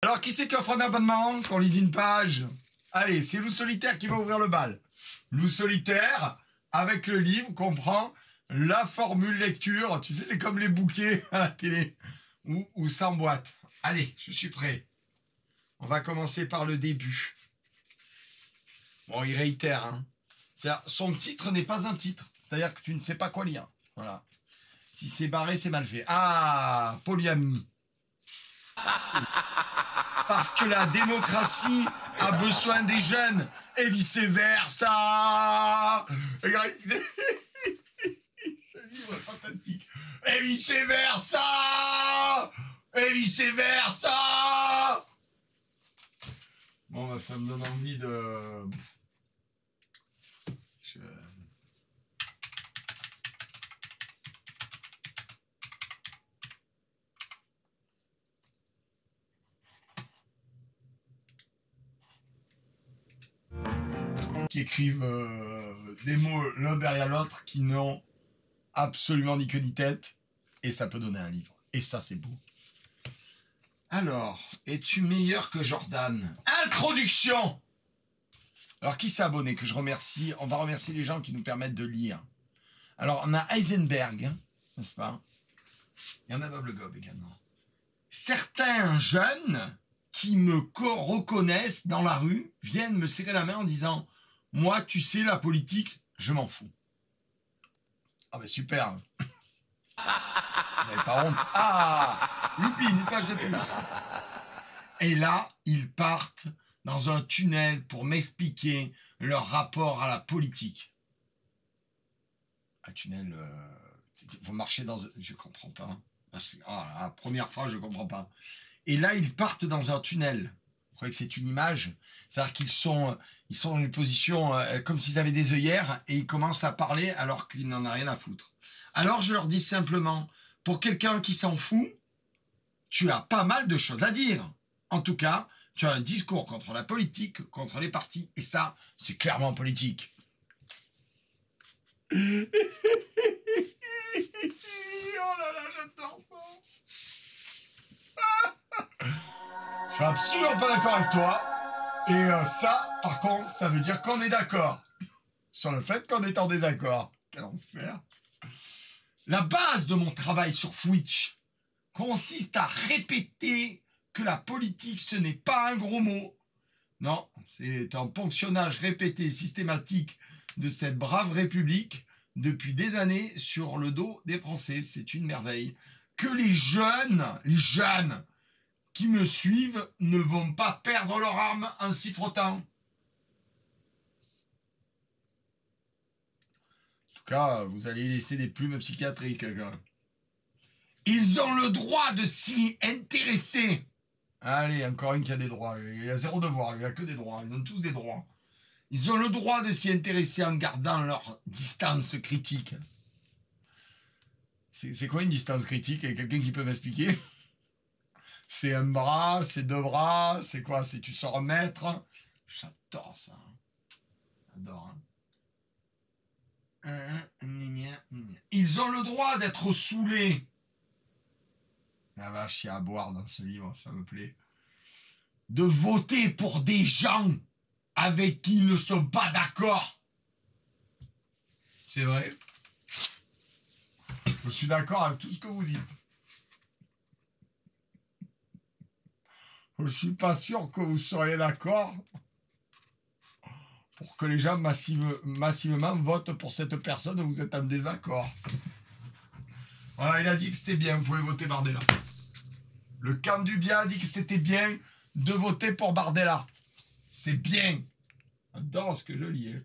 Alors, qui c'est qui offre un abonnement? Qu'on lise une page. Allez, c'est Loup Solitaire qui va ouvrir le bal. Loup Solitaire, avec le livre, comprend la formule lecture. Tu sais, c'est comme les bouquets à la télé. Ou sans boîte. Allez, je suis prêt. On va commencer par le début. Bon, il réitère. Hein. C'est-à-dire, son titre n'est pas un titre. C'est-à-dire que tu ne sais pas quoi lire. Voilà. Si c'est barré, c'est mal fait. Ah, polyamie. Parce que la démocratie a besoin des jeunes et vice-versa. Ce livre est fantastique. Et vice-versa. Et vice-versa. Bon, bah, ça me donne envie de... qui écrivent des mots l'un derrière l'autre qui n'ont absolument ni queue ni tête, et ça peut donner un livre. Et ça, c'est beau. Alors, es-tu meilleur que Jordan? Introduction. Alors, qui s'est abonné? Que je remercie. On va remercier les gens qui nous permettent de lire. Alors, on a Heisenberg, n'est-ce pas? Il y en a Bob Le Gob également. Certains jeunes qui me reconnaissent dans la rue viennent me serrer la main en disant « Moi, tu sais, la politique, je m'en fous. » Ah ben super. Vous n'avez pas honte. Ah, youpi, une page de plus. Et là, ils partent dans un tunnel pour m'expliquer leur rapport à la politique. Un tunnel, vous marchez dans... Je comprends pas. La première phrase, je comprends pas. Et là, ils partent dans un tunnel. Vous croyez que c'est une image? C'est-à-dire qu'ils sont dans une position comme s'ils avaient des œillères et ils commencent à parler alors qu'ils n'en ont rien à foutre. Alors, je leur dis simplement, pour quelqu'un qui s'en fout, tu as pas mal de choses à dire. En tout cas, tu as un discours contre la politique, contre les partis, et ça, c'est clairement politique. Oh là là, j'adore ça. Je suis absolument pas d'accord avec toi. Et ça, par contre, ça veut dire qu'on est d'accord sur le fait qu'on est en désaccord. Quel enfer. La base de mon travail sur Twitch consiste à répéter que la politique, ce n'est pas un gros mot. Non, c'est un ponctionnage répété systématique de cette brave République depuis des années sur le dos des Français. C'est une merveille. Que les jeunes qui me suivent ne vont pas perdre leur arme en s'y frottant. En tout cas, vous allez laisser des plumes psychiatriques. Ils ont le droit de s'y intéresser. Allez, encore une qui a des droits. Il a zéro devoir, il a que des droits. Ils ont tous des droits. Ils ont le droit de s'y intéresser en gardant leur distance critique. C'est quoi une distance critique? Il y a quelqu'un qui peut m'expliquer? C'est un bras, c'est deux bras, c'est quoi? C'est tu sors un mètre. J'adore ça. J'adore. Ils ont le droit d'être saoulés. La vache, il y a à boire dans ce livre, ça me plaît. De voter pour des gens avec qui ils ne sont pas d'accord. C'est vrai. Je suis d'accord avec tout ce que vous dites. Je suis pas sûr que vous seriez d'accord pour que les gens massivement votent pour cette personne. Vous êtes en désaccord. Voilà, il a dit que c'était bien. Vous pouvez voter Bardella. Le camp du bien a dit que c'était bien de voter pour Bardella. C'est bien. J'adore ce que je lis.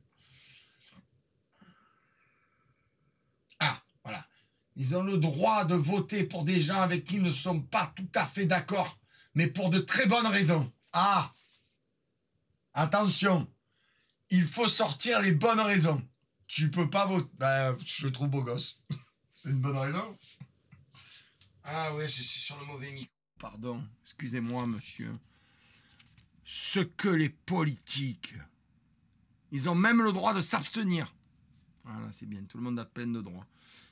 Ah, voilà. Ils ont le droit de voter pour des gens avec qui ils ne sont pas tout à fait d'accord, mais pour de très bonnes raisons. Ah, attention, il faut sortir les bonnes raisons. Tu peux pas voter. Ben, je le trouve beau gosse. C'est une bonne raison. Ah ouais, je suis sur le mauvais micro. Pardon, excusez-moi, monsieur. Ce que les politiques, ils ont même le droit de s'abstenir. Voilà, c'est bien, tout le monde a plein de droits.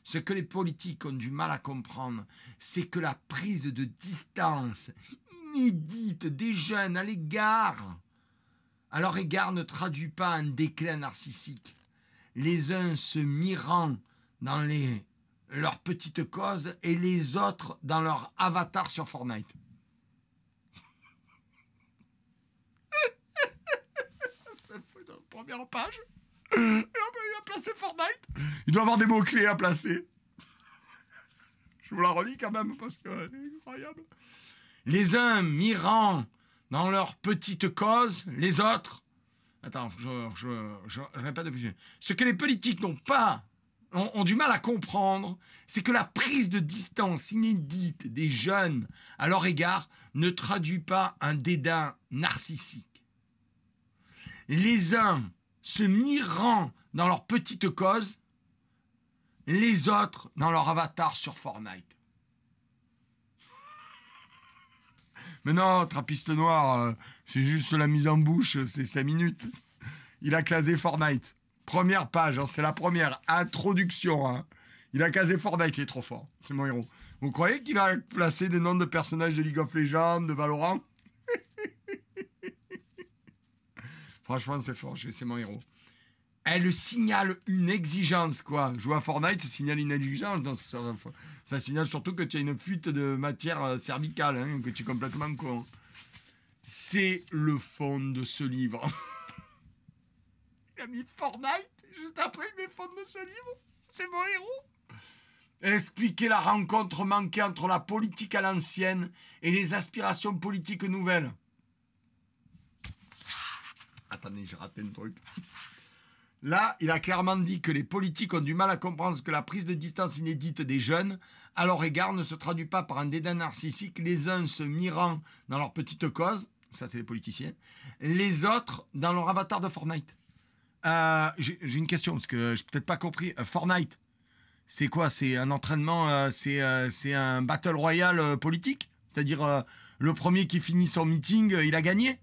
Ce que les politiques ont du mal à comprendre, c'est que la prise de distance inédite des jeunes à leur égard ne traduit pas un déclin narcissique. Les uns se mirant dans leurs petites causes et les autres dans leur avatar sur Fortnite. C'est dans la première page. Il a placé Fortnite. Il doit avoir des mots-clés à placer. Je vous la relis quand même parce qu'elle est incroyable. Les uns mirant dans leur petite cause, les autres... Attends, je répète depuis... Ce que les politiques ont du mal à comprendre, c'est que la prise de distance inédite des jeunes à leur égard ne traduit pas un dédain narcissique. Les uns se mirant dans leur petite cause, les autres dans leur avatar sur Fortnite. Mais non, Trappiste Noir, c'est juste la mise en bouche, c'est 5 minutes. Il a casé Fortnite. Première page, hein, c'est la première introduction. Hein. Il a casé Fortnite, il est trop fort. C'est mon héros. Vous croyez qu'il va placer des noms de personnages de League of Legends, de Valorant? Franchement, c'est fort, c'est mon héros. Elle signale une exigence, quoi. Jouer à Fortnite, ça signale une exigence. Non, ça signale surtout que tu as une fuite de matière cervicale, hein, que tu es complètement con. C'est le fond de ce livre. Il a mis Fortnite, juste après, il met fond de ce livre. C'est mon héros. Expliquer la rencontre manquée entre la politique à l'ancienne et les aspirations politiques nouvelles. Attendez, j'ai raté un truc. Là, il a clairement dit que les politiques ont du mal à comprendre que la prise de distance inédite des jeunes à leur égard ne se traduit pas par un dédain narcissique, les uns se mirant dans leur petite cause, ça c'est les politiciens, les autres dans leur avatar de Fortnite. J'ai une question, parce que je n'ai peut-être pas compris. Fortnite, c'est quoi? C'est un entraînement, c'est un battle royale politique? C'est-à-dire, le premier qui finit son meeting, il a gagné?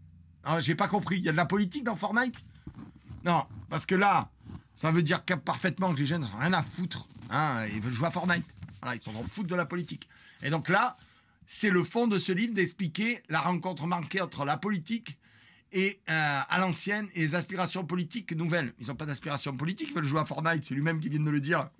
J'ai pas compris. Il y a de la politique dans Fortnite? Non, parce que là, ça veut dire parfaitement que les jeunes n'ont rien à foutre. Hein, ils veulent jouer à Fortnite. Voilà, ils sont en foutre de la politique. Et donc là, c'est le fond de ce livre d'expliquer la rencontre manquée entre la politique et à l'ancienne et les aspirations politiques nouvelles. Ils n'ont pas d'aspirations politiques, ils veulent jouer à Fortnite. C'est lui-même qui vient de le dire.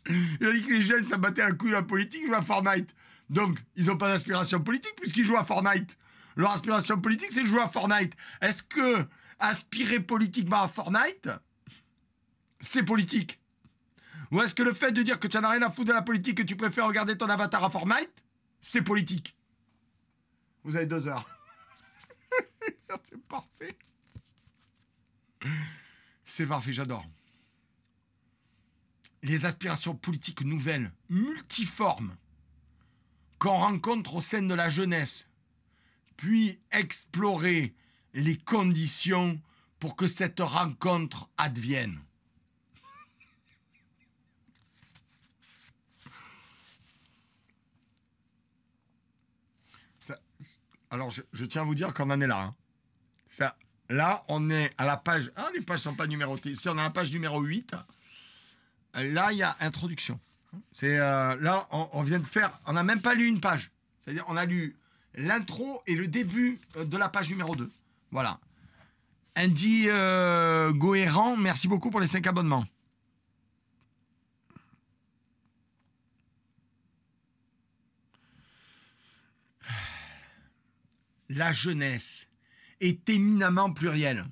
Il a dit que les jeunes s'abattaient un coup de la politique, ils jouent à Fortnite. Donc, ils n'ont pas d'aspiration politique puisqu'ils jouent à Fortnite. Leur aspiration politique, c'est de jouer à Fortnite. Est-ce que aspirer politiquement à Fortnite, c'est politique? Ou est-ce que le fait de dire que tu n'as rien à foutre de la politique, que tu préfères regarder ton avatar à Fortnite, c'est politique? Vous avez 2 heures. C'est parfait. C'est parfait, j'adore. Les aspirations politiques nouvelles, multiformes, qu'on rencontre au sein de la jeunesse, puis explorer les conditions pour que cette rencontre advienne. Ça, alors, je tiens à vous dire qu'on en est là. Hein. Ça, là, on est à la page... Ah, les pages ne sont pas numérotées. Si on est à la page numéro 8, là, il y a introduction. C'est là, on vient de faire... On n'a même pas lu une page. C'est-à-dire, on a lu l'intro et le début de la page numéro 2. Voilà. Andy Gohéran, merci beaucoup pour les 5 abonnements. La jeunesse est éminemment plurielle.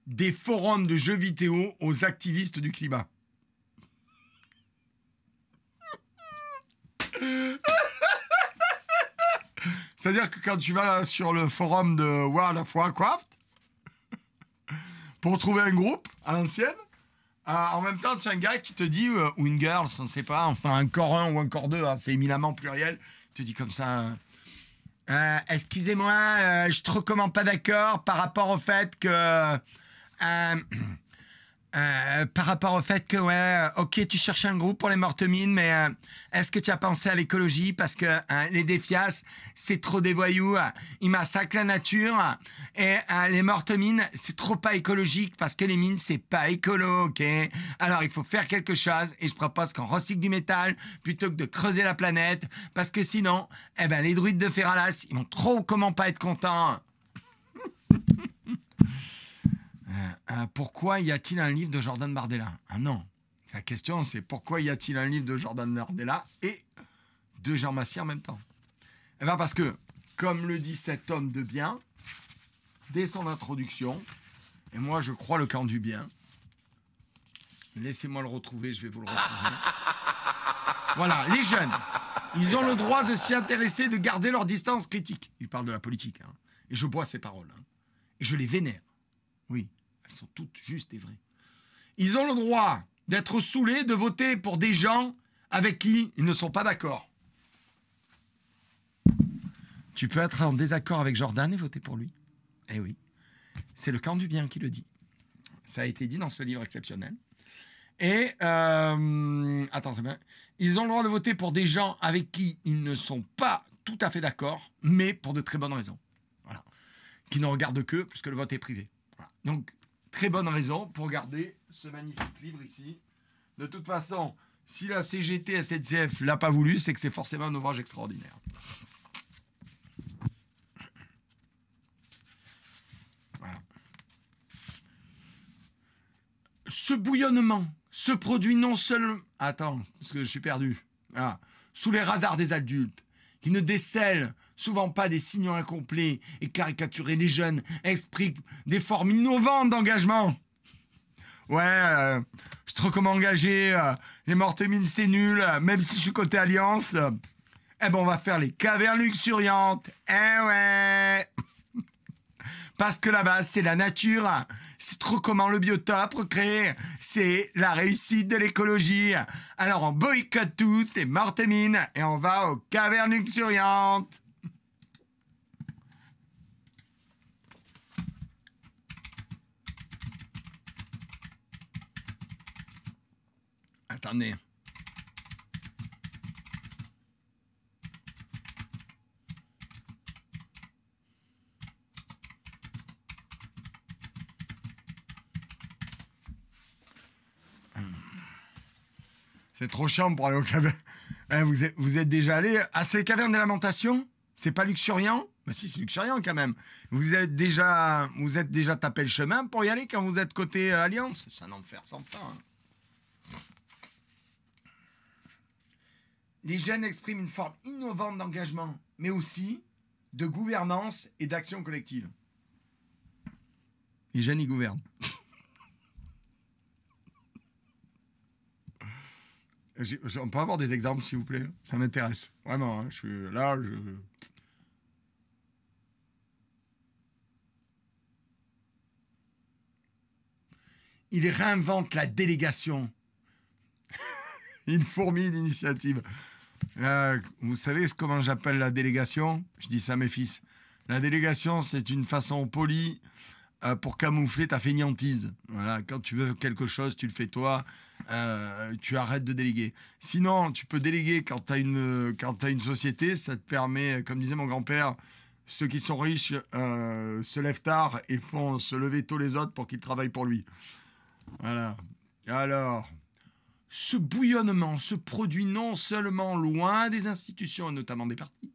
Des forums de jeux vidéo aux activistes du climat. C'est-à-dire que quand tu vas sur le forum de World of Warcraft, pour trouver un groupe à l'ancienne, en même temps, tu as un gars qui te dit, ou une girl, on ne sait pas, enfin un corps 1 ou un corps 2, hein, c'est éminemment pluriel, il te dit comme ça, excusez-moi, je suis trop comment pas d'accord par rapport au fait que Par rapport au fait que, ouais, ok, tu cherches un groupe pour les mortemines, mais est-ce que tu as pensé à l'écologie? Parce que les défias, c'est trop des voyous, ils massacrent la nature, et les mortemines, c'est trop pas écologique, parce que les mines, c'est pas écolo, ok? Alors, il faut faire quelque chose, et je propose qu'on recycle du métal, plutôt que de creuser la planète, parce que sinon, eh ben, les druides de Ferralas, ils vont trop comment pas être contents. Pourquoi y a-t-il un livre de Jordan Bardella? Ah non. La question, c'est pourquoi y a-t-il un livre de Jordan Bardella et de Jean Massier en même temps? Eh bien parce que, comme le dit cet homme de bien, dès son introduction, et moi je crois le camp du bien, laissez-moi le retrouver, je vais vous le retrouver. Voilà, les jeunes, ils ont le droit de s'y intéresser, de garder leur distance critique. Il parle de la politique, hein. Et je bois ses paroles. Hein. Et je les vénère. Oui. Elles sont toutes justes et vraies. Ils ont le droit d'être saoulés, de voter pour des gens avec qui ils ne sont pas d'accord. Tu peux être en désaccord avec Jordan et voter pour lui. Eh oui. C'est le camp du bien qui le dit. Ça a été dit dans ce livre exceptionnel. Et, attends, c'est bien. Ils ont le droit de voter pour des gens avec qui ils ne sont pas tout à fait d'accord, mais pour de très bonnes raisons. Voilà. Qui ne regardent qu'eux, puisque le vote est privé. Voilà. Donc, très bonne raison pour garder ce magnifique livre ici. De toute façon, si la CGT SNCF l'a pas voulu, c'est que c'est forcément un ouvrage extraordinaire. Voilà. Ce bouillonnement se produit non seulement... Attends, parce que je suis perdu. Ah. Sous les radars des adultes, qui ne décèlent souvent pas des signaux incomplets et caricaturés. Les jeunes expriment des formes innovantes d'engagement. Ouais, je suis trop comme engagé, les mortemines c'est nul, même si je suis côté Alliance. Eh ben on va faire les cavernes luxuriantes. Eh ouais. Parce que là-bas, c'est la nature, c'est trop comment le biotope recréé, c'est la réussite de l'écologie. Alors on boycotte tous les mortemines et on va aux cavernes luxuriantes. Attendez. C'est trop chiant pour aller aux cavernes. Vous êtes déjà allé à ces cavernes des lamentations? C'est pas luxuriant? Bah si, c'est luxuriant quand même. Vous êtes déjà tapé le chemin pour y aller quand vous êtes côté Alliance? C'est un enfer sans fin. Hein. Les jeunes expriment une forme innovante d'engagement, mais aussi de gouvernance et d'action collective. Les jeunes, ils gouvernent. On peut avoir des exemples, s'il vous plaît? Ça m'intéresse. Vraiment, hein, je suis là, Il réinvente la délégation. Une fourmi d'initiative. Vous savez comment j'appelle la délégation? Je dis ça à mes fils. La délégation, c'est une façon polie pour camoufler ta fainéantise. Voilà, quand tu veux quelque chose, tu le fais toi. Tu arrêtes de déléguer. Sinon, tu peux déléguer quand tu as une société. Ça te permet, comme disait mon grand-père, ceux qui sont riches se lèvent tard et font se lever tôt les autres pour qu'ils travaillent pour lui. Voilà. Alors... Ce bouillonnement se produit non seulement loin des institutions, et notamment des partis,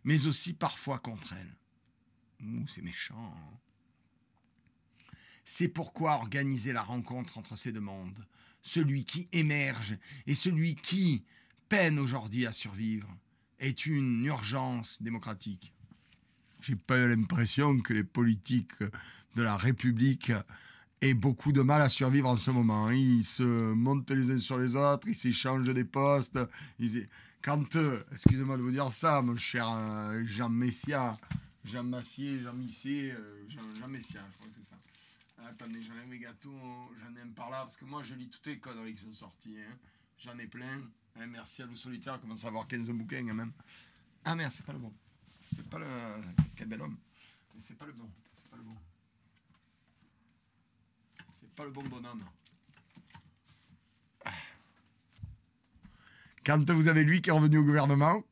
mais aussi parfois contre elles. Ouh, c'est méchant. Hein. C'est pourquoi organiser la rencontre entre ces deux mondes, celui qui émerge et celui qui peine aujourd'hui à survivre, est une urgence démocratique. J'ai pas l'impression que les politiques de la République et beaucoup de mal à survivre en ce moment. Ils se montent les uns sur les autres, ils s'échangent des postes. Quand, excusez-moi de vous dire ça, mon cher Jean Messia, Jean Massier, Jean Missier, Jean Messia, je crois que c'est ça. Attendez, j'enlève mes gâteaux, j'en ai un par là, parce que moi je lis toutes les conneries qui sont sorties. Hein. J'en ai plein. Hein, merci à Lou Solitaire, commence à avoir 15 bouquins quand même. Ah merde, c'est pas le bon. C'est pas le... Quel bel homme. Mais c'est pas le bon. C'est pas le bon. C'est pas le bon bonhomme. quand vous avez lui qui est revenu au gouvernement,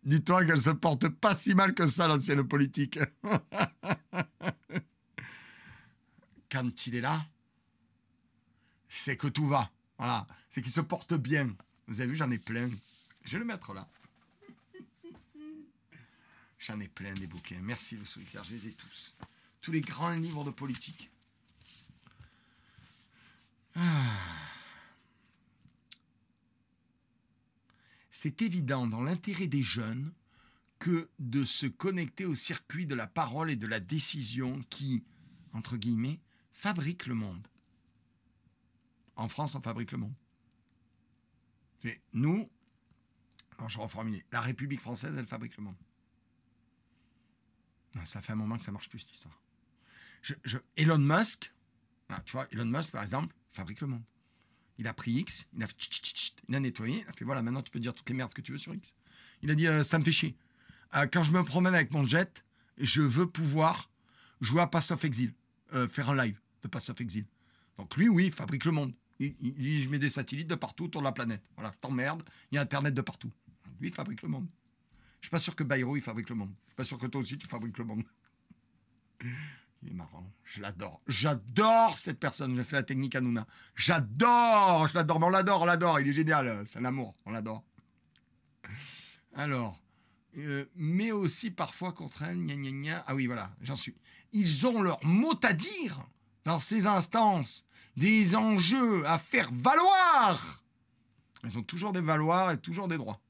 dis-toi qu'elle se porte pas si mal que ça, l'ancienne politique. Quand il est là, c'est que tout va. Voilà, c'est qu'il se porte bien. Vous avez vu, j'en ai plein. Je vais le mettre là. J'en ai plein des bouquins. Merci le solitaire, je les ai tous. Tous les grands livres de politique. C'est évident dans l'intérêt des jeunes que de se connecter au circuit de la parole et de la décision qui, entre guillemets, fabrique le monde. En France, on fabrique le monde. C'est nous, non, je reformule, la République française, elle fabrique le monde. Non, ça fait un moment que ça marche plus, cette histoire. Elon Musk, tu vois, Elon Musk, par exemple, fabrique le monde. Il a pris X, il a nettoyé, il a fait, voilà, maintenant tu peux dire toutes les merdes que tu veux sur X. Il a dit, ça me fait chier. Quand je me promène avec mon jet, je veux pouvoir jouer à Pass of Exile, faire un live de Pass of Exile. Donc lui, oui, il fabrique le monde. Je mets des satellites de partout autour de la planète. Voilà, t'emmerdes, il y a Internet de partout. Lui, il fabrique le monde. Je suis pas sûr que Bayrou, il fabrique le monde. Je suis pas sûr que toi aussi, tu fabriques le monde. Il est marrant, je l'adore. J'adore cette personne, j'ai fait la technique Hanouna. J'adore, je l'adore, mais on l'adore, il est génial, c'est un amour, on l'adore. Alors, mais aussi parfois contre elle, gna gna gna. Ah oui, voilà, j'en suis. Ils ont leur mot à dire dans ces instances, des enjeux à faire valoir. Ils ont toujours des valoirs et toujours des droits.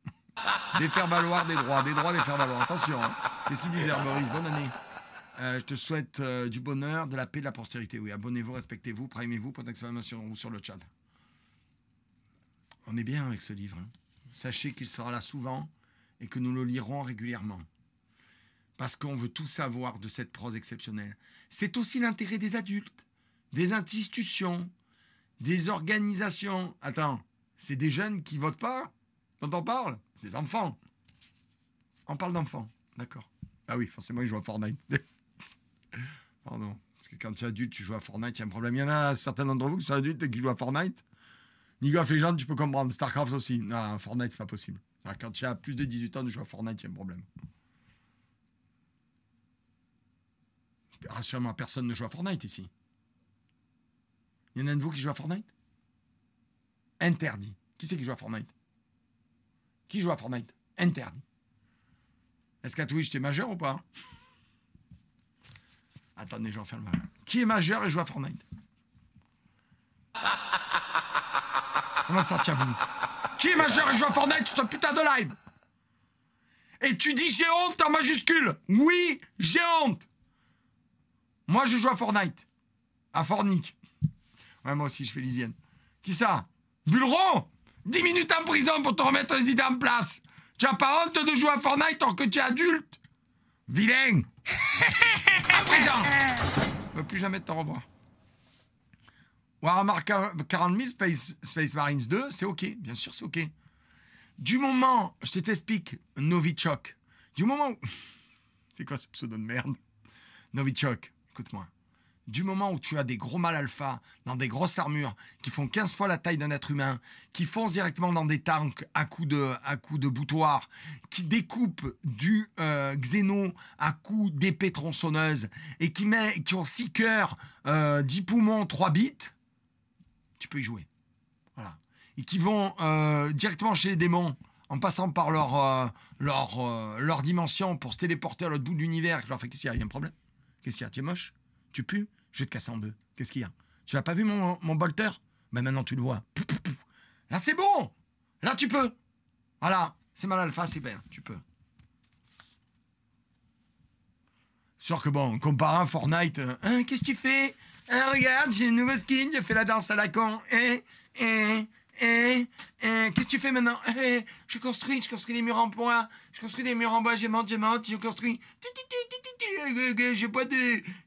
Des faire valoir, des droits, des faire valoir. Attention, hein. Qu'est-ce qu'il disait, Boris? Bonne année. Je te souhaite du bonheur, de la paix, de la postérité. Oui, abonnez-vous, respectez-vous, primez-vous, point d'exclamation sur le chat. On est bien avec ce livre. Hein. Sachez qu'il sera là souvent et que nous le lirons régulièrement. Parce qu'on veut tout savoir de cette prose exceptionnelle. C'est aussi l'intérêt des adultes, des institutions, des organisations. Attends, c'est des jeunes qui votent pas dont on parle? C'est des enfants. On parle d'enfants, d'accord. Ah oui, forcément, ils jouent à Fortnite. Pardon. Parce que quand tu es adulte, tu joues à Fortnite, il y a un problème. Il y en a certains d'entre vous qui sont adultes et qui jouent à Fortnite. League of Legends, tu peux comprendre. StarCraft aussi. Non, Fortnite, c'est pas possible. Alors, quand tu as plus de 18 ans de jouer à Fortnite, il y a un problème. Rassure-moi, personne ne joue à Fortnite ici. Il y en a un de vous qui joue à Fortnite? Interdit. Qui c'est qui joue à Fortnite? Qui joue à Fortnite? Interdit. Est-ce qu'à Twitch, t'es majeur ou pas? Attendez, j'en fais le mal. Qui est majeur et joue à Fortnite? Comment ça tient vous? Qui est majeur et joue à Fortnite sur ce putain de live? Et tu dis j'ai honte en majuscule? Oui, j'ai honte. Moi, je joue à Fortnite. À Fornic. Ouais, moi aussi, je fais l'hygiène. Qui ça? Bulleron? 10 minutes en prison pour te remettre les idées en place. Tu as pas honte de jouer à Fortnite tant que tu es adulte? Vilain. À présent. Je ne veux plus jamais te revoir. Warhammer 40 000 Space Marines 2, c'est ok. Bien sûr, c'est ok. Du moment, je t'explique, Novichok. Du moment où... C'est quoi ce pseudo de merde? Novichok, écoute-moi. Du moment où tu as des gros mâles alpha dans des grosses armures qui font 15 fois la taille d'un être humain, qui foncent directement dans des tanks à coups de boutoir, qui découpent du xéno à coups d'épée tronçonneuse et qui ont 6 cœurs, 10 poumons, 3 bits, tu peux y jouer. Voilà. Et qui vont directement chez les démons en passant par leur dimension pour se téléporter à l'autre bout de l'univers. Je leur fais, qu'est-ce qu'il y a? Il y a un problème? Qu'est-ce qu'il y a? Tu es moche? Tu pues? Je vais te casser en deux. Qu'est-ce qu'il y a? Tu n'as pas vu mon bolter? Ben maintenant tu le vois. Pouf, pouf, pouf. Là c'est bon. Là tu peux. Voilà. C'est mal alpha, c'est bien. Tu peux. Sûr que bon, comparant Fortnite, hein, qu'est-ce que tu fais? Hein, regarde, j'ai une nouvelle skin, j'ai fait la danse à la con. Qu'est-ce que tu fais maintenant? Je construis des murs en bois. Je monte, je construis.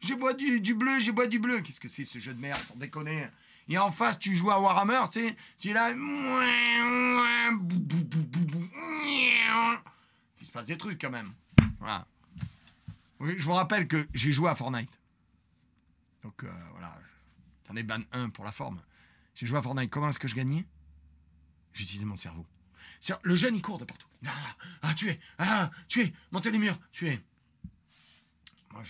Je bois du bleu. Qu'est-ce que c'est ce jeu de merde, sans déconner? Et en face, tu joues à Warhammer, tu sais, tu es là. Il se passe des trucs quand même. Voilà. Oui, je vous rappelle que j'ai joué à Fortnite. Donc voilà, j'en ai ban 1 pour la forme. J'ai joué à Fortnite. Comment est-ce que je gagnais? J'utilisais mon cerveau. Le jeune, il court de partout. Tuez, montez les murs, tuez. Moi,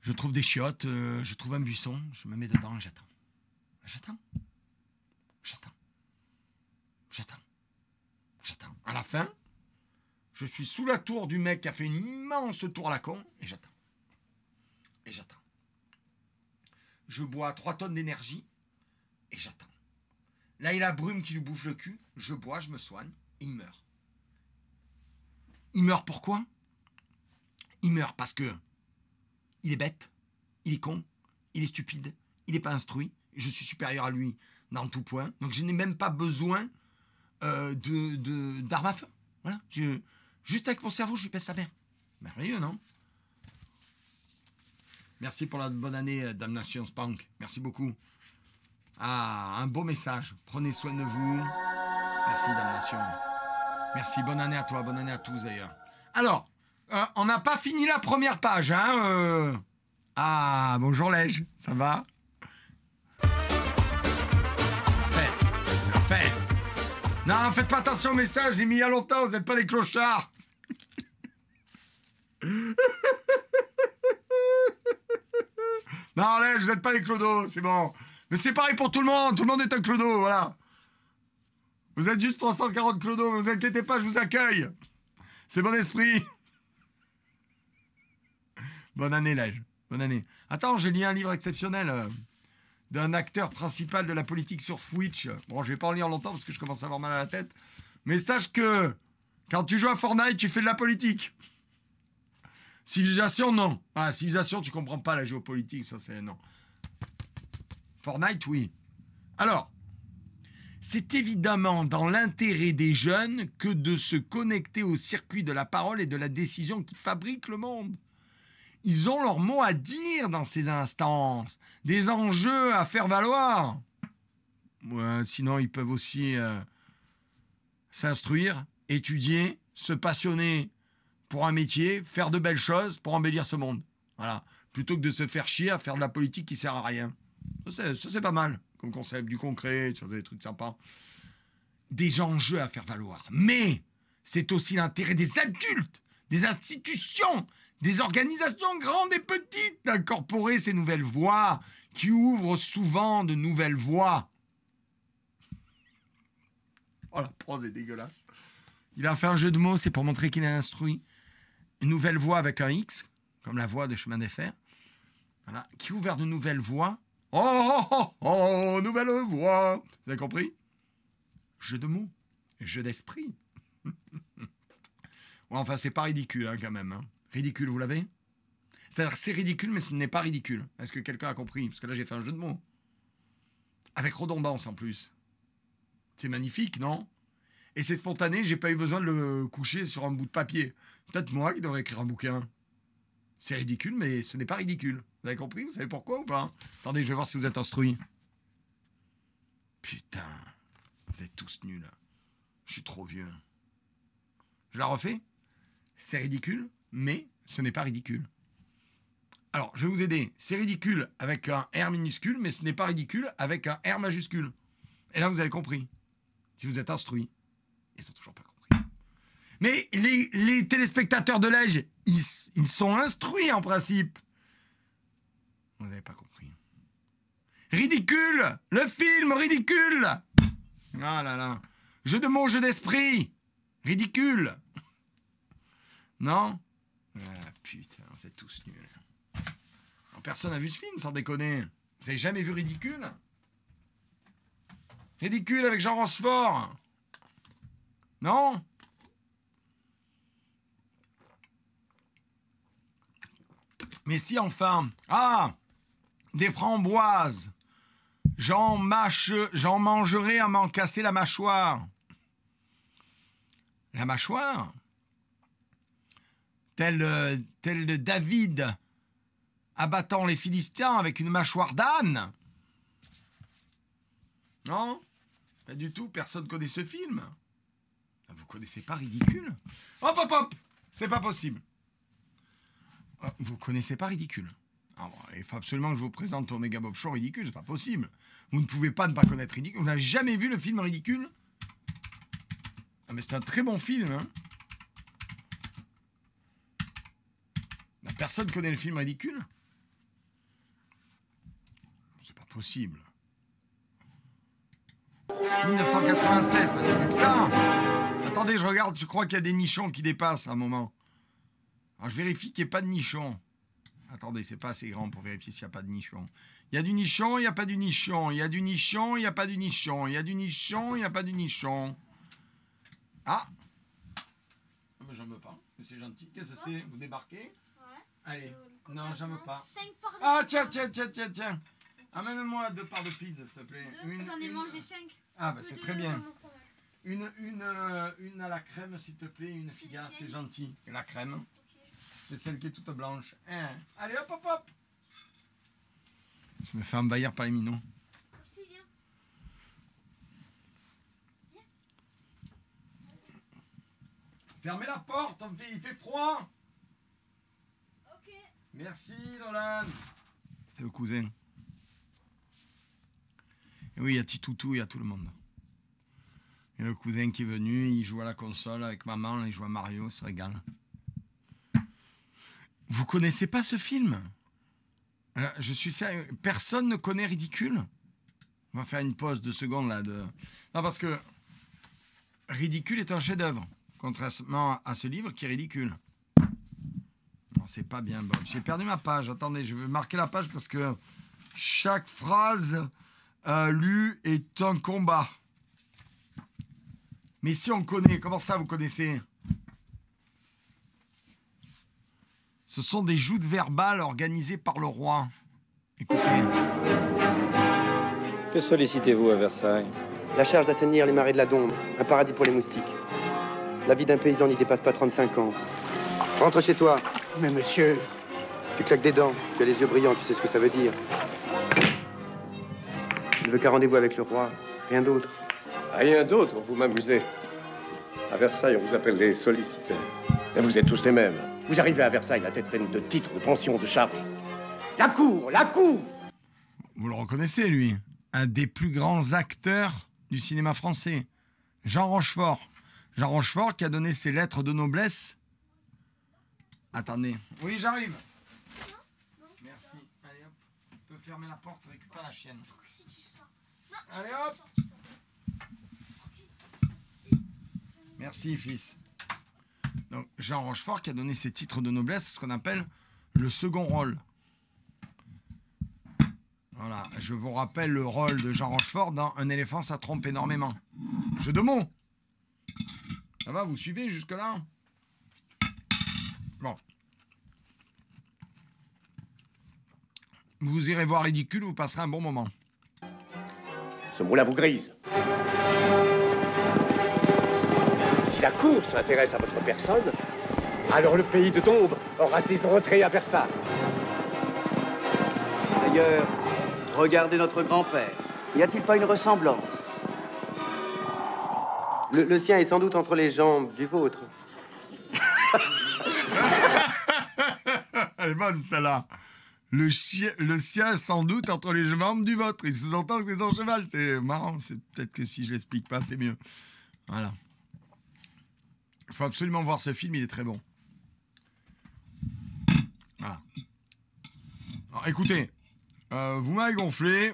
je trouve des chiottes, je trouve un buisson, je me mets dedans et j'attends. J'attends. À la fin, je suis sous la tour du mec qui a fait une immense tour à la con et j'attends. Je bois 3 tonnes d'énergie et j'attends. Là, il a la brume qui lui bouffe le cul. Je bois, je me soigne. Il meurt. Il meurt pourquoi? Il meurt parce que il est bête, il est con, il est stupide, il n'est pas instruit. Je suis supérieur à lui dans tout point. Donc, je n'ai même pas besoin d'armes à feu. Voilà. Juste avec mon cerveau, je lui pèse sa mère. Merveilleux, non? Merci pour la bonne année, Damnation Spank. Merci beaucoup. Ah, un beau message. Prenez soin de vous. Merci, Damnation. Merci, bonne année à toi, bonne année à tous d'ailleurs. Alors, on n'a pas fini la première page, hein Ah, bonjour Lège, ça va? C'est la fête. Non, faites pas attention au message, j'ai mis il y a longtemps, vous n'êtes pas des clochards. Non, Lège, vous n'êtes pas des clodos, c'est bon. Mais c'est pareil pour tout le monde est un clodo, voilà. Vous êtes juste 340 clodos, ne vous inquiétez pas, je vous accueille. C'est bon esprit. Bonne année, Lège. Bonne année. Attends, j'ai lu un livre exceptionnel d'un acteur principal de la politique sur Twitch. Bon, je vais pas en lire longtemps parce que je commence à avoir mal à la tête. Mais sache que quand tu joues à Fortnite, tu fais de la politique. Civilisation, non. Ah, civilisation, tu comprends pas la géopolitique, ça c'est non. Fortnite, oui. Alors, c'est évidemment dans l'intérêt des jeunes que de se connecter au circuit de la parole et de la décision qui fabrique le monde. Ils ont leur mot à dire dans ces instances, des enjeux à faire valoir. Ouais, sinon, ils peuvent aussi s'instruire, étudier, se passionner pour un métier, faire de belles choses pour embellir ce monde. Voilà. Plutôt que de se faire chier à faire de la politique qui sert à rien. Ça, c'est pas mal comme concept, du concret, des trucs sympas. Des enjeux à faire valoir. Mais c'est aussi l'intérêt des adultes, des institutions, des organisations grandes et petites d'incorporer ces nouvelles voies qui ouvrent souvent de nouvelles voies. Oh, la prose est dégueulasse. Il a fait un jeu de mots, c'est pour montrer qu'il est instruit. Une nouvelle voie avec un X, comme la voie de chemin des fers, voilà, qui ouvre vers de nouvelles voies. Oh, nouvelle voie. Vous avez compris? Jeu de mots, jeu d'esprit. Ouais, enfin, c'est pas ridicule, hein, quand même. Hein. Ridicule, vous l'avez? C'est-à-dire que c'est ridicule, mais ce n'est pas ridicule. Est-ce que quelqu'un a compris? Parce que là, j'ai fait un jeu de mots. Avec redondance, en plus. C'est magnifique, non? Et c'est spontané, j'ai pas eu besoin de le coucher sur un bout de papier. Peut-être moi qui devrais écrire un bouquin. C'est ridicule, mais ce n'est pas ridicule. Vous avez compris? Vous savez pourquoi ou pas? Attendez, je vais voir si vous êtes instruits. Putain, vous êtes tous nuls. Je suis trop vieux. Je la refais? C'est ridicule, mais ce n'est pas ridicule. Alors, je vais vous aider. C'est ridicule avec un R minuscule, mais ce n'est pas ridicule avec un R majuscule. Et là, vous avez compris. Si vous êtes instruits. Ils n'ont toujours pas compris. Mais les téléspectateurs de l'âge, ils sont instruits en principe. Vous n'avez pas compris. Ridicule! Le film ridicule! Ah là là. Jeu de mots, jeu d'esprit. Ridicule. Non? Ah putain, vous êtes tous nuls. Personne n'a vu ce film, sans déconner. Vous avez jamais vu Ridicule? Ridicule avec Jean Rochefort. Non? Mais si, enfin. Ah! Des framboises. J'en mangerai à m'en casser la mâchoire. La mâchoire? Tel David abattant les Philistins avec une mâchoire d'âne. Non? Pas du tout, personne ne connaît ce film. Vous connaissez pas Ridicule? Hop, hop, hop! C'est pas possible. Vous connaissez pas Ridicule? Alors, il faut absolument que je vous présente Omega Bob Show Ridicule, c'est pas possible. Vous ne pouvez pas ne pas connaître Ridicule. Vous n'avez jamais vu le film Ridicule? mais c'est un très bon film. Hein. Personne connaît le film Ridicule? C'est pas possible. 1996, bah c'est mieux que ça. Attendez, je regarde, je crois qu'il y a des nichons qui dépassent à un moment. Alors, je vérifie qu'il n'y ait pas de nichons. Attendez, c'est pas assez grand pour vérifier s'il n'y a pas de nichons. Il y a du nichon, il n'y a pas du nichon. Il y a du nichon, il n'y a pas du nichon. Il y a du nichon, il n'y a pas du nichon. Ah! J'en veux pas, mais c'est gentil. Qu'est-ce que c'est? Vous débarquez? Ouais. Allez. Non, j'en veux pas. 5 par Ah, tiens. Amène-moi 2 parts de pizza, s'il te plaît. J'en ai mangé 5. Ah, bah c'est très bien. Une à la crème, s'il te plaît, une cigare, c'est gentil. Et la crème, Okay. c'est celle qui est toute blanche. Allez, hop. Je me fais envahir par les minots. Merci, viens. Fermez la porte, il fait froid. Ok. Merci, Nolan. C'est le cousin. Et oui, il y a Titoutou, il y a tout le monde. Il y a le cousin qui est venu, il joue à la console avec maman, là, il joue à Mario, ça régale. Vous connaissez pas ce film? Je suis sérieux, personne ne connaît Ridicule? On va faire une pause de secondes là. Non, parce que Ridicule est un chef-d'œuvre, contrairement à ce livre qui est ridicule. Non, c'est pas bien, Bob. J'ai perdu ma page. Attendez, je vais marquer la page parce que chaque phrase lue est un combat. Mais si on connaît, comment ça vous connaissez? Ce sont des joutes verbales organisées par le roi. Écoutez. Que sollicitez-vous à Versailles? La charge d'assainir les marais de la Dombe, un paradis pour les moustiques. La vie d'un paysan n'y dépasse pas 35 ans. Rentre chez toi. Mais monsieur... Tu claques des dents, tu as les yeux brillants, tu sais ce que ça veut dire. Je ne veux qu'un rendez-vous avec le roi, rien d'autre. Rien d'autre, vous m'amusez. À Versailles, on vous appelle les solliciteurs. Et vous êtes tous les mêmes. Vous arrivez à Versailles, la tête pleine de titres, de pensions, de charges. La cour! Vous le reconnaissez, lui. Un des plus grands acteurs du cinéma français. Jean Rochefort. Jean Rochefort qui a donné ses lettres de noblesse. Attendez. Oui, j'arrive. Merci. Allez hop. Tu peux fermer la porte, récupère la chienne. Si tu sors. Allez hop. Merci, fils. Donc, Jean Rochefort qui a donné ses titres de noblesse, ce qu'on appelle le second rôle. Voilà, je vous rappelle le rôle de Jean Rochefort dans Un éléphant, ça trompe énormément. Jeu de mots. Ça va, vous suivez jusque-là? Bon. Vous irez voir Ridicule, vous passerez un bon moment. Ce mot-là vous grise. Si la cour s'intéresse à votre personne, alors le pays de Dombe aura ses entrées à Versailles. D'ailleurs, regardez notre grand-père. Y a-t-il pas une ressemblance? Le sien est sans doute entre les jambes du vôtre. Elle est bonne, celle-là. Le sien, sans doute, entre les jambes du vôtre. Il sous-entend que c'est son cheval. C'est marrant. C'est peut-être que si je l'explique pas, c'est mieux. Voilà. Il faut absolument voir ce film. Il est très bon. Voilà. Alors, écoutez. Vous m'avez gonflé.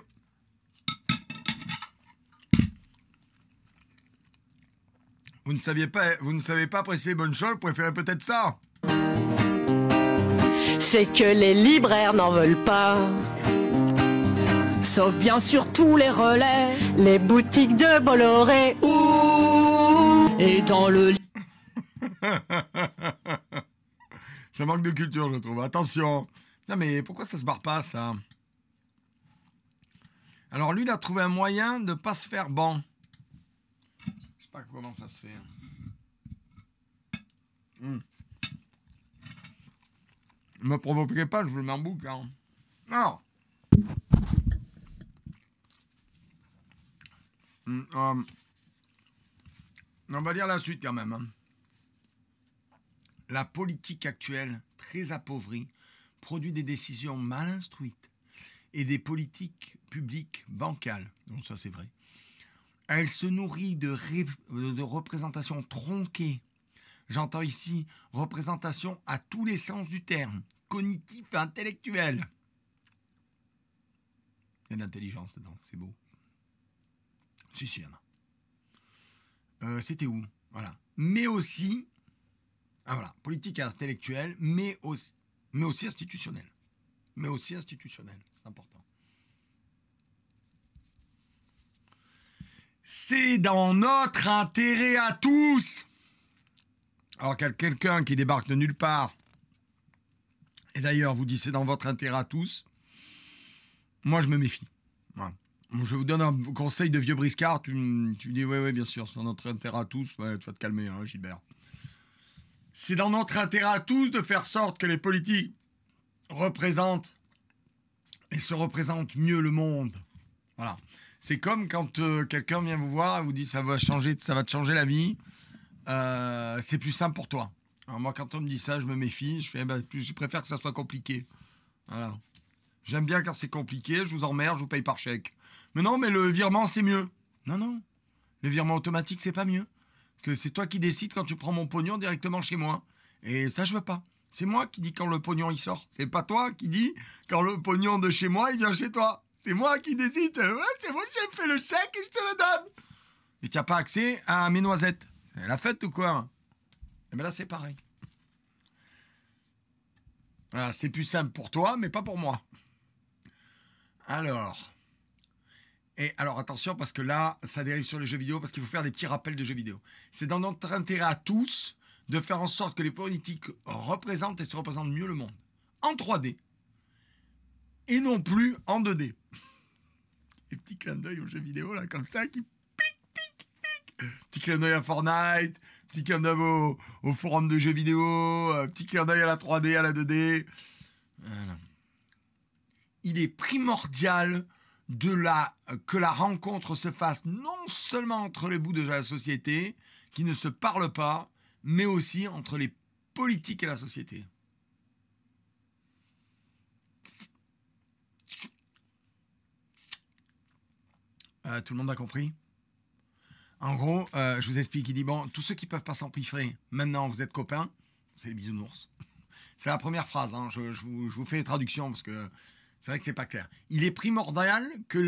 Vous ne savez pas apprécier bonne chose. Vous préférez peut-être ça. C'est que les libraires n'en veulent pas. Sauf bien sûr tous les relais, les boutiques de Bolloré. Ouh, et dans le... Ça manque de culture, je trouve. Attention. Non mais pourquoi ça se barre pas, ça? Alors lui, il a trouvé un moyen de pas se faire ban. Je sais pas comment ça se fait. Ne me provoquez pas, je vous le mets en boucle. Hein. Non. On va lire la suite quand même. Hein. La politique actuelle, très appauvrie, produit des décisions mal instruites et des politiques publiques bancales. Donc ça c'est vrai. elle se nourrit de représentations tronquées. J'entends ici représentation à tous les sens du terme, cognitif et intellectuel. Il y a de l'intelligence dedans, c'est beau. Si, il y en a. C'était où? Voilà. Mais aussi, voilà, politique et intellectuelle, mais aussi institutionnelle. Mais aussi institutionnelle, c'est important. C'est dans notre intérêt à tous. Alors qu'il y a quelqu'un qui débarque de nulle part, et d'ailleurs vous dit c'est dans votre intérêt à tous, moi je me méfie. Voilà. Je vous donne un conseil de vieux briscard, tu dis ouais bien sûr, c'est dans notre intérêt à tous, ouais, tu vas te calmer hein, Gilbert. C'est dans notre intérêt à tous de faire sorte que les politiques représentent et se représentent mieux le monde. Voilà. C'est comme quand quelqu'un vient vous voir et vous dit ça va te changer la vie, c'est plus simple pour toi. Alors moi quand on me dit ça, je me méfie, je préfère que ça soit compliqué. Voilà. J'aime bien quand c'est compliqué, je vous emmerde, je vous paye par chèque. Mais non, mais le virement c'est mieux. Non, le virement automatique c'est pas mieux. Que c'est toi qui décides quand tu prends mon pognon directement chez moi. Et ça je veux pas. C'est moi qui dis quand le pognon il sort. C'est pas toi qui dis quand le pognon de chez moi il vient chez toi. C'est moi qui décide. Ouais, c'est moi qui fais le chèque et je te le donne. Et tu n'as pas accès à mes noisettes. C'est la fête ou quoi? Et bien là, c'est pareil. Voilà, c'est plus simple pour toi, mais pas pour moi. Alors, attention, parce que là, ça dérive sur les jeux vidéo, parce qu'il faut faire des petits rappels de jeux vidéo. C'est dans notre intérêt à tous de faire en sorte que les politiques représentent et se représentent mieux le monde. En 3D. Et non plus en 2D. Les petits clins d'œil aux jeux vidéo, là, comme ça, qui pique. Petit clin d'œil à Fortnite, petit clin d'œil au forum de jeux vidéo, petit clin d'œil à la 3D, à la 2D. Voilà. Il est primordial que la rencontre se fasse non seulement entre les bouts de la société, qui ne se parlent pas, mais aussi entre les politiques et la société. Tout le monde a compris? En gros, je vous explique. Il dit, bon, tous ceux qui peuvent pas s'empiffrer, maintenant vous êtes copains, c'est les bisounours. C'est la première phrase, hein. Je vous fais les traductions parce que c'est vrai que c'est pas clair. Il est primordial que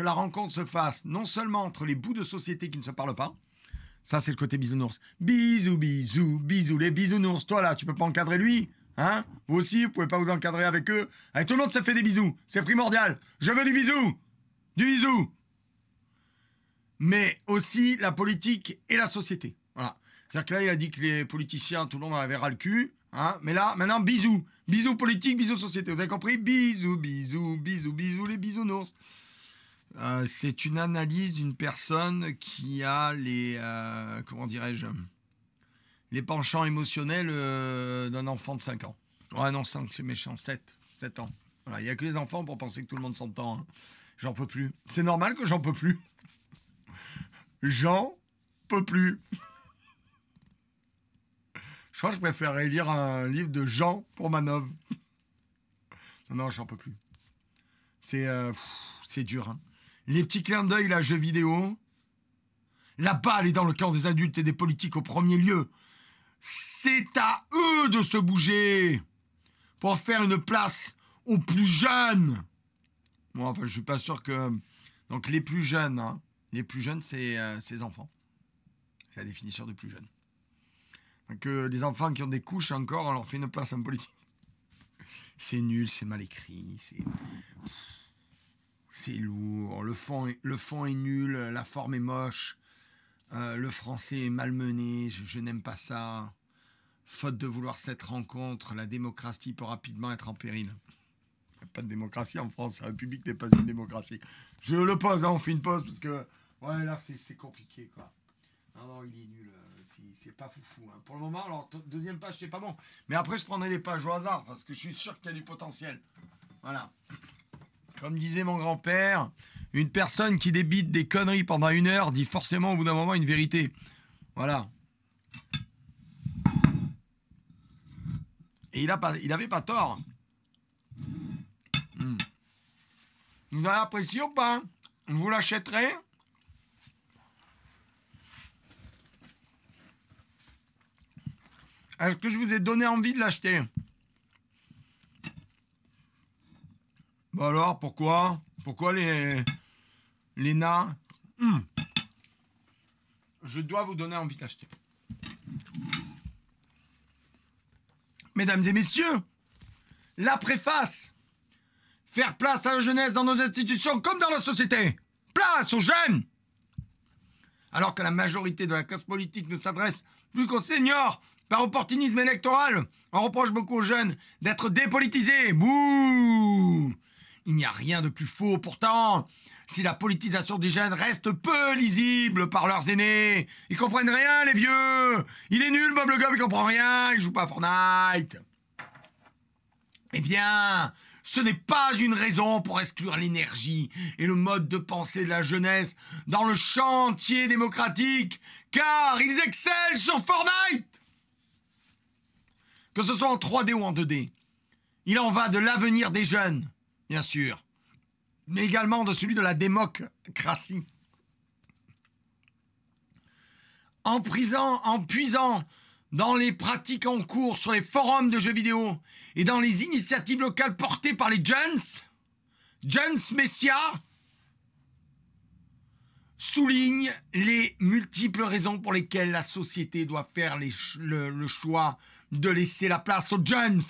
la rencontre se fasse non seulement entre les bouts de société qui ne se parlent pas, ça c'est le côté bisounours. Bisous, les bisounours. Toi là, tu peux pas encadrer lui, hein? Vous aussi, vous pouvez pas vous encadrer avec eux. Avec tout le monde se fait des bisous, c'est primordial. Je veux du bisou. Mais aussi la politique et la société. Voilà. C'est-à-dire que là, il a dit que les politiciens, tout le monde en avait ras le cul. Hein, mais là, maintenant, bisous. Bisous politique, bisous société. Vous avez compris? Bisous, les bisounours. C'est une analyse d'une personne qui a les... comment dirais-je? Les penchants émotionnels d'un enfant de 5 ans. Ouais, non, 5, c'est méchant. 7 ans. Voilà, il n'y a que les enfants pour penser que tout le monde s'entend. Hein. J'en peux plus. C'est normal que j'en peux plus. J'en peux plus. Je crois que je préférerais lire un livre de Jean pour Manov. Non, j'en peux plus. C'est dur. Hein. Les petits clins d'œil, là, jeux vidéo. La balle est dans le camp des adultes et des politiques au premier lieu. C'est à eux de se bouger pour faire une place aux plus jeunes. Bon, enfin, je suis pas sûr que... Donc, les plus jeunes, hein. Les plus jeunes, c'est ces enfants. C'est la définition de plus jeunes. Donc, les enfants qui ont des couches encore, on leur fait une place en politique. C'est nul, c'est mal écrit, c'est lourd, le fond est nul, la forme est moche, le français est malmené, je n'aime pas ça. Faute de vouloir cette rencontre, la démocratie peut rapidement être en péril. Il n'y a pas de démocratie en France, la République n'est pas une démocratie. Je le pose, hein, on fait une pause parce que ouais, là c'est compliqué quoi. Non, il est nul, c'est pas foufou. Hein. Pour le moment, alors deuxième page c'est pas bon. Mais après je prendrai les pages au hasard parce que je suis sûr qu'il y a du potentiel. Voilà. Comme disait mon grand-père, une personne qui débite des conneries pendant 1 heure dit forcément au bout d'un moment une vérité. Voilà. Et il avait pas tort. Vous avez apprécié ou pas? Vous l'achèterez? Est-ce que je vous ai donné envie de l'acheter? Bah alors, pourquoi? Pourquoi les nains? Je dois vous donner envie de l'acheter. Mesdames et messieurs, la préface. Faire place à la jeunesse dans nos institutions comme dans la société. Place aux jeunes. Alors que la majorité de la classe politique ne s'adresse plus qu'aux seniors par opportunisme électoral, on reproche beaucoup aux jeunes d'être dépolitisés. Bouh! Il n'y a rien de plus faux pourtant. Si la politisation des jeunes reste peu lisible par leurs aînés, ils comprennent rien les vieux. Il est nul Bob le Gob, il comprend rien, il joue pas à Fortnite. Eh bien, ce n'est pas une raison pour exclure l'énergie et le mode de pensée de la jeunesse dans le chantier démocratique, car ils excellent sur Fortnite. Que ce soit en 3D ou en 2D, il en va de l'avenir des jeunes, bien sûr, mais également de celui de la démocratie. En puisant dans les pratiques en cours sur les forums de jeux vidéo et dans les initiatives locales portées par les Jones Messia souligne les multiples raisons pour lesquelles la société doit faire le choix de laisser la place aux Jones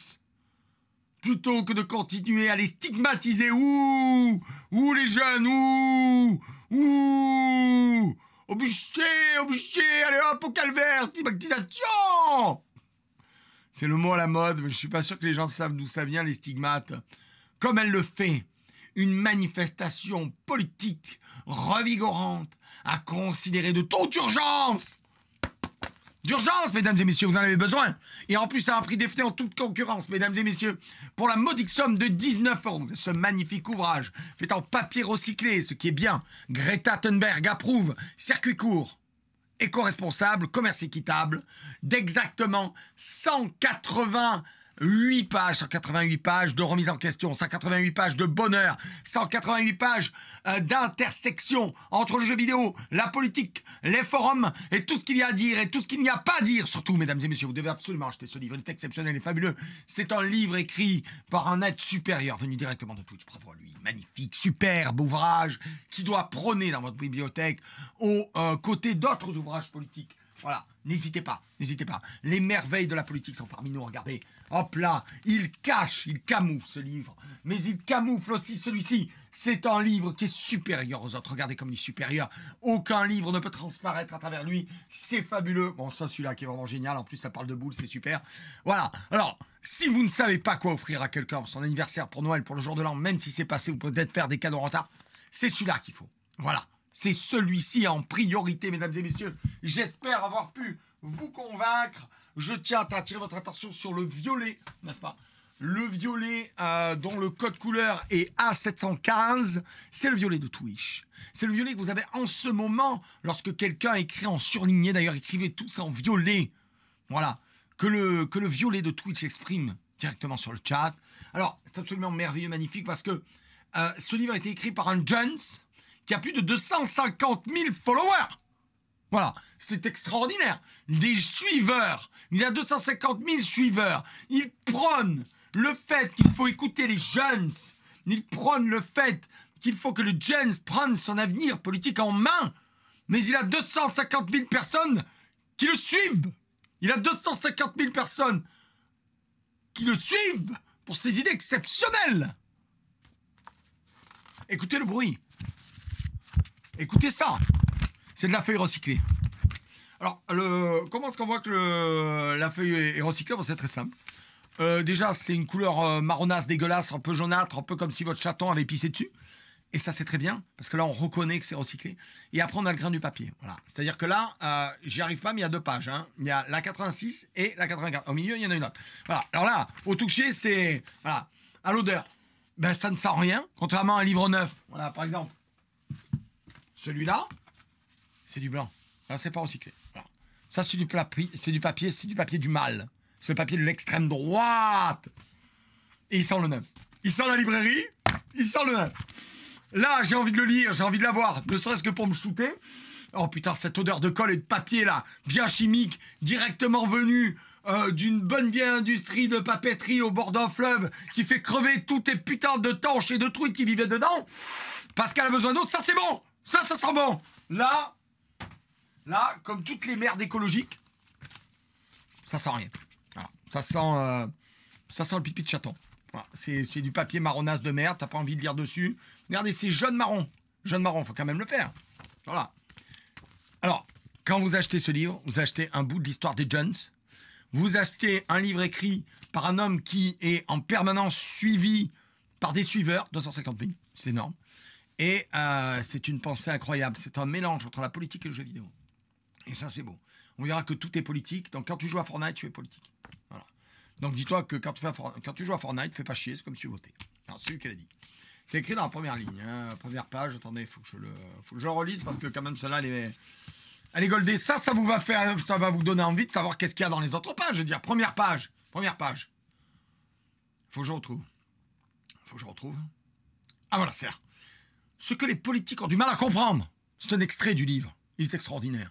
plutôt que de continuer à les stigmatiser. Ouh les jeunes, ouh au bûcher, allez hop, au calvaire, stigmatisation. C'est le mot à la mode, mais je suis pas sûr que les gens savent d'où ça vient, les stigmates. Comme elle le fait, une manifestation politique revigorante à considérer de toute urgence. D'urgence, mesdames et messieurs, vous en avez besoin. Et en plus, ça a un prix défini en toute concurrence, mesdames et messieurs. Pour la modique somme de 19 €, ce magnifique ouvrage, fait en papier recyclé, ce qui est bien. Greta Thunberg approuve, circuit court, éco-responsable, commerce équitable, d'exactement 188 pages de remise en question, 188 pages de bonheur, 188 pages d'intersection entre le jeu vidéo, la politique, les forums et tout ce qu'il y a à dire et tout ce qu'il n'y a pas à dire. Surtout, mesdames et messieurs, vous devez absolument acheter ce livre. Il est exceptionnel et fabuleux. C'est un livre écrit par un être supérieur venu directement de Twitch. Bravo à lui. Magnifique, superbe ouvrage qui doit prôner dans votre bibliothèque aux côtés d'autres ouvrages politiques. Voilà, n'hésitez pas. Les merveilles de la politique sont parmi nous, regardez. Hop là, il camoufle ce livre, mais il camoufle aussi celui-ci. C'est un livre qui est supérieur aux autres. Regardez comme il est supérieur. Aucun livre ne peut transparaître à travers lui. C'est fabuleux. Bon, ça, celui-là qui est vraiment génial. En plus, ça parle de boules, c'est super. Voilà. Alors, si vous ne savez pas quoi offrir à quelqu'un pour son anniversaire, pour Noël, pour le jour de l'an, même si c'est passé, vous pouvez peut-être faire des cadeaux en retard. C'est celui-là qu'il faut. Voilà. C'est celui-ci en priorité, mesdames et messieurs. J'espère avoir pu vous convaincre. Je tiens à attirer votre attention sur le violet, n'est-ce pas? Le violet dont le code couleur est A715, c'est le violet de Twitch. C'est le violet que vous avez en ce moment lorsque quelqu'un écrit en surligné. D'ailleurs, écrivez tout ça en violet. Voilà. Que le violet de Twitch exprime directement sur le chat. Alors, c'est absolument merveilleux, magnifique, parce que ce livre a été écrit par un Jones qui a plus de 250 000 followers. Voilà, c'est extraordinaire. Des suiveurs. Il a 250 000 suiveurs. Il prône le fait qu'il faut écouter les jeunes. Il prône le fait qu'il faut que le jeunes prenne son avenir politique en main. Mais il a 250 000 personnes qui le suivent. Il a 250 000 personnes qui le suivent pour ses idées exceptionnelles. Écoutez le bruit. Écoutez ça. C'est de la feuille recyclée. Alors, comment est-ce qu'on voit que la feuille est recyclée? Bon, c'est très simple. Déjà, c'est une couleur marronasse, dégueulasse, un peu jaunâtre, un peu comme si votre chaton avait pissé dessus. Et ça, c'est très bien, parce que là, on reconnaît que c'est recyclé. Et après, on a le grain du papier. Voilà. C'est-à-dire que là, j'y arrive pas, mais il y a deux pages. Hein. Il y a la 86 et la 84. Au milieu, il y en a une autre. Voilà. Alors là, au toucher, c'est... Voilà. À l'odeur, ben, ça ne sent rien, contrairement à un livre neuf. Voilà, par exemple. Celui-là, c'est du blanc. Là, c'est pas recyclé. Voilà. Ça, c'est du papier, c'est du papier du mal. C'est le papier de l'extrême droite. Et il sent le neuf. Il sent la librairie, il sent le neuf. Là, j'ai envie de le lire, j'ai envie de l'avoir, ne serait-ce que pour me shooter. Oh putain, cette odeur de colle et de papier là, bien chimique, directement venue d'une bonne vieille industrie de papeterie au bord d'un fleuve qui fait crever tous tes putains de tanches et de truites qui vivaient dedans parce qu'elle a besoin d'eau, ça c'est bon. Ça sent bon. Là, comme toutes les merdes écologiques, ça sent rien. Voilà. Ça sent le pipi de chaton. Voilà. C'est du papier marronasse de merde, t'as pas envie de lire dessus. Regardez, c'est jaune marron. Jaune marron, faut quand même le faire. Voilà. Alors, quand vous achetez ce livre, vous achetez un bout de l'histoire des Jones. Vous achetez un livre écrit par un homme qui est en permanence suivi par des suiveurs, 250 000, c'est énorme. Et c'est une pensée incroyable. C'est un mélange entre la politique et le jeu vidéo. Et ça, c'est beau. On verra que tout est politique. Donc, quand tu joues à Fortnite, tu es politique. Voilà. Donc, dis-toi que quand tu joues à Fortnite, fais pas chier, c'est comme si tu votais. Alors, c'est lui qui l'a dit. C'est écrit dans la première ligne, hein, première page. Attendez, il faut que je le relise parce que quand même, celle-là, elle est goldée. Ça va vous donner envie de savoir qu'est-ce qu'il y a dans les autres pages. Je veux dire, première page. Faut que je retrouve. Ah, voilà, c'est là. Ce que les politiques ont du mal à comprendre. C'est un extrait du livre. Il est extraordinaire.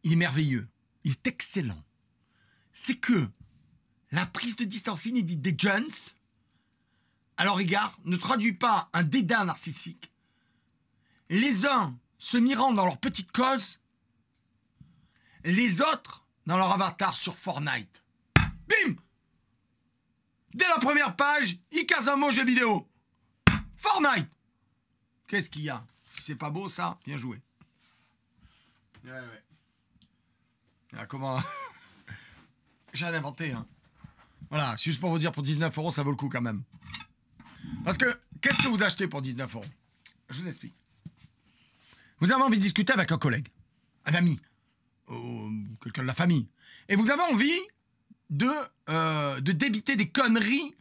Il est merveilleux. Il est excellent. C'est que la prise de distance inédite des Jones, à leur égard, ne traduit pas un dédain narcissique. Les uns se mirant dans leur petite cause, les autres dans leur avatar sur Fortnite. Bim! Dès la première page, ils cassent un mot jeu vidéo. Fortnite! Qu'est-ce qu'il y a? Si c'est pas beau, ça, bien joué. Ouais. Ah, comment... J'ai rien inventé, hein. Voilà, c'est juste pour vous dire, pour 19 €, ça vaut le coup quand même. Parce que, qu'est-ce que vous achetez pour 19 €? Je vous explique. Vous avez envie de discuter avec un collègue, un ami, ou quelqu'un de la famille. Et vous avez envie de débiter des conneries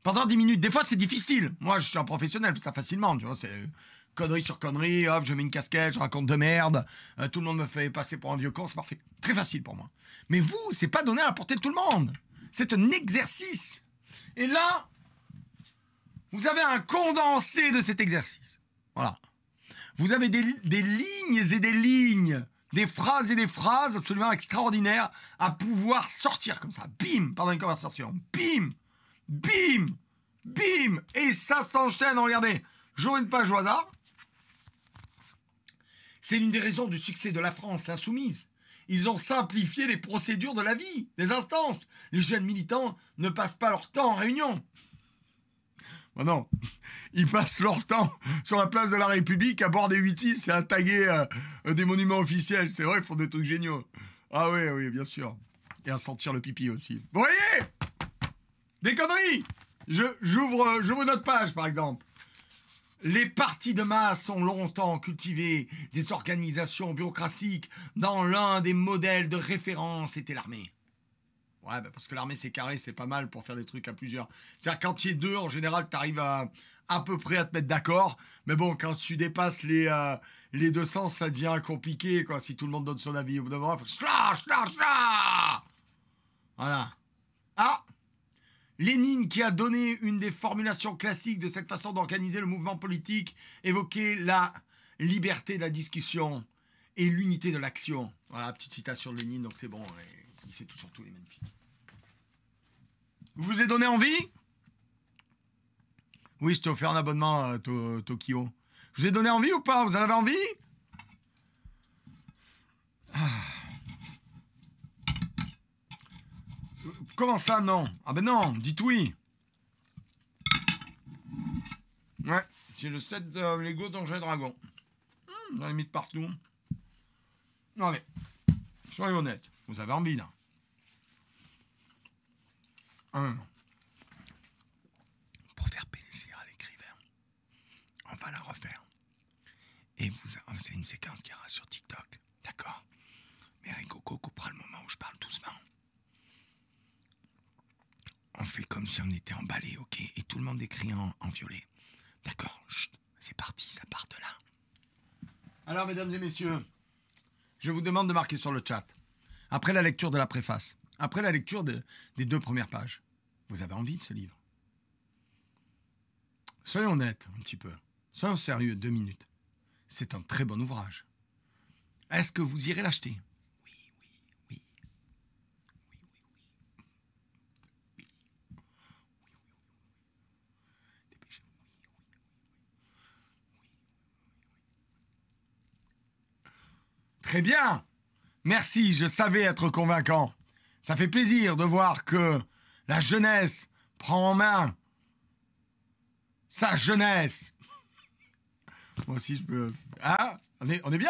pendant 10 minutes. Des fois, c'est difficile. Moi, je suis un professionnel, je fais ça facilement. Tu vois, c'est connerie sur connerie, hop, je mets une casquette, je raconte de merde. Tout le monde me fait passer pour un vieux con, c'est parfait. Très facile pour moi. Mais vous, c'est pas donné à la portée de tout le monde. C'est un exercice. Et là, vous avez un condensé de cet exercice. Voilà. Vous avez des lignes et des lignes, des phrases et des phrases absolument extraordinaires à pouvoir sortir comme ça. Bim, pendant une conversation. Bim, bim, bim. Et ça s'enchaîne. Regardez, j'ouvre une page au hasard. C'est l'une des raisons du succès de la France insoumise. Ils ont simplifié les procédures de la vie, des instances. Les jeunes militants ne passent pas leur temps en réunion. Ben non, ils passent leur temps sur la place de la République à boire des 8-6 et à taguer des monuments officiels. C'est vrai, ils font des trucs géniaux. Ah oui, bien sûr. Et à sentir le pipi aussi. Vous voyez? Des conneries. J'ouvre notre page, par exemple. Les partis de masse ont longtemps cultivé des organisations bureaucratiques. Dans l'un des modèles de référence était l'armée. Ouais, bah parce que l'armée, c'est carré, c'est pas mal pour faire des trucs à plusieurs. C'est-à-dire, quand tu es deux, en général, tu arrives à peu près à te mettre d'accord. Mais bon, quand tu dépasses les 200, ça devient compliqué, quoi. Si tout le monde donne son avis au bout d'un moment, il faut... Voilà. Ah! Lénine, qui a donné une des formulations classiques de cette façon d'organiser le mouvement politique, évoquait la liberté de la discussion et l'unité de l'action. Voilà, petite citation de Lénine, donc c'est bon, il sait tout sur tous les magnifiques. Je vous ai donné envie? Oui, je t'ai offert un abonnement à Tokyo. Je vous ai donné envie ou pas? Vous en avez envie? Comment ça, non? Ah ben non, dites oui. Ouais, c'est le set de Lego Donjons et Dragons. J'en ai mis de partout. Allez, soyez honnêtes. Vous avez envie, là? Non. Pour faire plaisir à l'écrivain, on va la refaire. Et c'est une séquence qui ira sur TikTok. D'accord? Mais Ricoco coupera le moment où je parle doucement. On fait comme si on était emballé, ok? Et tout le monde écrit en violet. D'accord, c'est parti, ça part de là. Alors, mesdames et messieurs, je vous demande de marquer sur le chat. Après la lecture de la préface, après la lecture des 2 premières pages, vous avez envie de ce livre? Soyons honnêtes un petit peu. Soyons sérieux, 2 minutes. C'est un très bon ouvrage. Est-ce que vous irez l'acheter? Oui. Très bien. Merci, je savais être convaincant. Ça fait plaisir de voir que la jeunesse prend en main sa jeunesse. Moi aussi, je peux... Ah, on est bien.